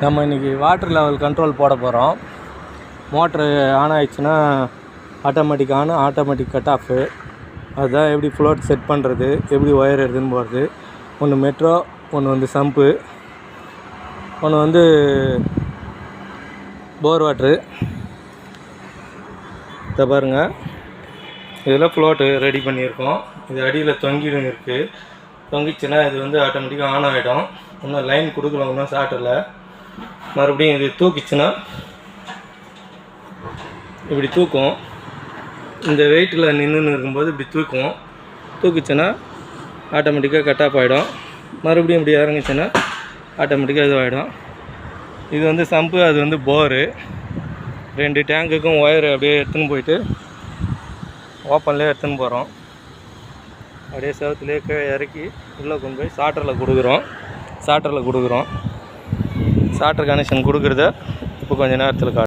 நம்ம இன்றைக்கி water level control போட போகிறோம். மோட்ரு ஆன் ஆகிடுச்சுன்னா automatic on, automatic cut off. அதுதான் எப்படி ஃப்ளோட் செட் பண்ணுறது, எப்படி ஒயர் எடுத்துன்னு போகிறது. ஒன்று மெட்ரோ, ஒன்று வந்து சம்பு, ஒன்று வந்து போர் வாட்ரு. இதை பாருங்கள், இதில் ஃப்ளோட்டு ரெடி பண்ணியிருக்கோம். இது அடியில் தொங்கிடும் இருக்குது. தொங்கிச்சுன்னா இது வந்து ஆட்டோமேட்டிக்காக ஆன் ஆகிடும். இன்னும் லைன் கொடுக்கல, ஒன்றும் சாட்டில். மறுபடியும் இது தூக்கிச்சுன்னா இப்படி தூக்கும். இந்த வெயிட்டில் நின்றுன்னு இருக்கும்போது இப்படி தூக்கிச்சுன்னா ஆட்டோமேட்டிக்காக கட் ஆஃப் ஆகிடும். மறுபடியும் இப்படி இறங்குச்சுன்னா ஆட்டோமேட்டிக்காக இதுவாகிடும். இது வந்து சம்பு, அது வந்து போரு. 2 டேங்குக்கும் ஒயர் அப்படியே எடுத்துன்னு போயிட்டு ஓப்பன்லேயே எடுத்துன்னு போகிறோம். அப்படியே செவத்துலேயே கீழே இறக்கி உள்ளே கொண்டு போய் சாட்டரில் கொடுக்குறோம். சாட்டர் கனெக்ஷன் கொடுக்குறத இப்போ கொஞ்சம் நேரத்தில்